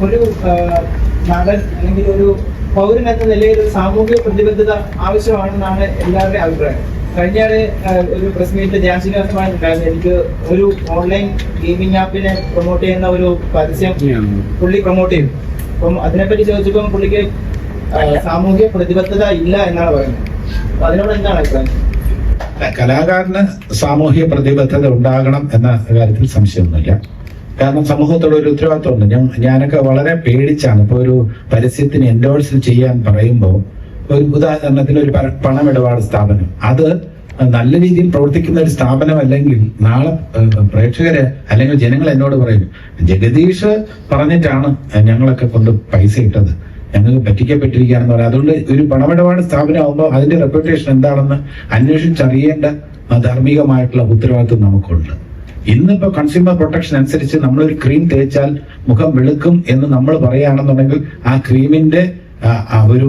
ഒരു നടൻ അല്ലെങ്കിൽ ഒരു പൗരൻ എന്ന നിലയിൽ ഒരു സാമൂഹിക പ്രതിബദ്ധത ആവശ്യമാണെന്നാണ് എല്ലാവരുടെയും അഭിപ്രായം. കഴിഞ്ഞാല് ഒരു പ്രസ് മീറ്റിൽ ധ്യാൻ ശ്രീനിവാസമായി ഉണ്ടായിരുന്നു. എനിക്ക് ഒരു ഓൺലൈൻ ഗെയിമിംഗ് ആപ്പിനെ പ്രൊമോട്ട് ചെയ്യുന്ന ഒരു പരസ്യം പുള്ളി പ്രൊമോട്ട് ചെയ്തു. അപ്പം അതിനെപ്പറ്റി ചോദിച്ചപ്പോൾ പുള്ളിക്ക് സാമൂഹിക പ്രതിബദ്ധത ഇല്ല എന്നാണ് പറയുന്നത്. അപ്പൊ അതിനോട് എന്താണ് അഭിപ്രായം? കലാകാരന് സാമൂഹിക പ്രതിബദ്ധത ഉണ്ടാകണം എന്ന കാര്യത്തിൽ സംശയമൊന്നുമില്ല. കാരണം സമൂഹത്തോട് ഒരു ഉത്തരവാദിത്വമുണ്ട്. ഞാനൊക്കെ വളരെ പേടിച്ചാണ് ഇപ്പൊ ഒരു പരസ്യത്തിന് എൻഡോഴ്സ് ചെയ്യാൻ പറയുമ്പോൾ, ഒരു ഉദാഹരണത്തിന് ഒരു പണമിടപാട് സ്ഥാപനം, അത് നല്ല രീതിയിൽ പ്രവർത്തിക്കുന്ന ഒരു സ്ഥാപനം അല്ലെങ്കിൽ നാളെ പ്രേക്ഷകര് അല്ലെങ്കിൽ ജനങ്ങൾ എന്നോട് പറയും, ജഗദീഷ് പറഞ്ഞിട്ടാണ് ഞങ്ങളൊക്കെ കൊണ്ട് പൈസ ഇട്ടത്, ഞങ്ങൾക്ക് പറ്റിക്കപ്പെട്ടിരിക്കുകയാണെന്ന് പറയാം. അതുകൊണ്ട് ഒരു പണമിടപാട് സ്ഥാപനമാകുമ്പോൾ അതിന്റെ റെപ്യൂട്ടേഷൻ എന്താണെന്ന് അന്വേഷിച്ചറിയേണ്ട ധാർമ്മികമായിട്ടുള്ള ഉത്തരവാദിത്വം നമുക്കുണ്ട്. ഇന്നിപ്പോ കൺസ്യൂമർ പ്രൊട്ടക്ഷൻ അനുസരിച്ച് നമ്മളൊരു ക്രീം തേച്ചാൽ മുഖം വെളുക്കും എന്ന് നമ്മൾ പറയുകയാണെന്നുണ്ടെങ്കിൽ ആ ക്രീമിന്റെ ഒരു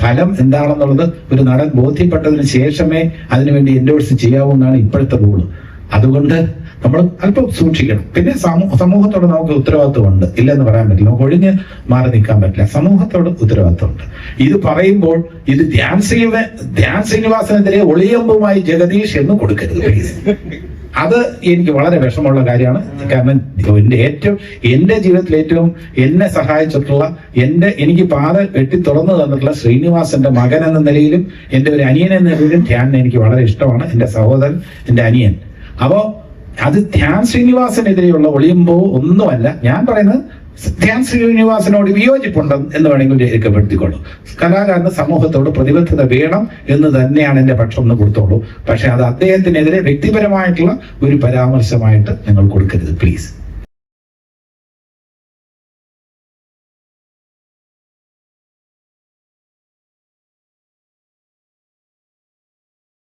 ഫലം എന്താണെന്നുള്ളത് ഒരു നടൻ ബോധ്യപ്പെട്ടതിന് ശേഷമേ അതിനുവേണ്ടി എൻഡോഴ്സ് ചെയ്യാവൂന്നാണ് ഇപ്പോഴത്തെ റൂള്. അതുകൊണ്ട് നമ്മൾ അല്പം സൂക്ഷിക്കണം. പിന്നെ സമൂഹത്തോട് നമുക്ക് ഉത്തരവാദിത്വമുണ്ട്, ഇല്ലെന്ന് പറയാൻ പറ്റില്ല. നമുക്ക് ഒഴിഞ്ഞ് മാറി നിൽക്കാൻ പറ്റില്ല. സമൂഹത്തോട് ഉത്തരവാദിത്വമുണ്ട്. ഇത് പറയുമ്പോൾ ഇത് ധ്യാൻ ശ്രീനിവാസനെതിരെ ഒളിയമ്പുമായി ജഗദീഷ് എന്ന് കൊടുക്കരുത് പ്ലീസ്. അത് എനിക്ക് വളരെ വിഷമമുള്ള കാര്യമാണ്. കാരണം എന്റെ ജീവിതത്തിൽ ഏറ്റവും എന്നെ സഹായിച്ചിട്ടുള്ള എനിക്ക് പാത വെട്ടി തുറന്നു തന്നിട്ടുള്ള ശ്രീനിവാസന്റെ മകൻ എന്ന നിലയിലും എന്റെ ഒരു അനിയൻ എന്ന നിലയിലും ധ്യാൻ എനിക്ക് വളരെ ഇഷ്ടമാണ്. എന്റെ സഹോദരൻ, എന്റെ അനിയൻ. അപ്പോ അത് ധ്യാൻ ശ്രീനിവാസനെതിരെയുള്ള ഒളിയുമ്പോ ഒന്നുമല്ല. ഞാൻ പറയുന്നത് ധ്യാൻ ശ്രീനിവാസനോട് വിയോജിപ്പുണ്ട് എന്ന് വേണമെങ്കിൽ രേഖപ്പെടുത്തിക്കൊള്ളൂ. കലാകാരന് സമൂഹത്തോട് പ്രതിബദ്ധത വേണം എന്ന് തന്നെയാണ് എന്റെ പക്ഷം എന്ന് കൊടുത്തോളൂ. പക്ഷെ അത് അദ്ദേഹത്തിനെതിരെ വ്യക്തിപരമായിട്ടുള്ള ഒരു പരാമർശമായിട്ട് നിങ്ങൾ കൊടുക്കരുത് പ്ലീസ്.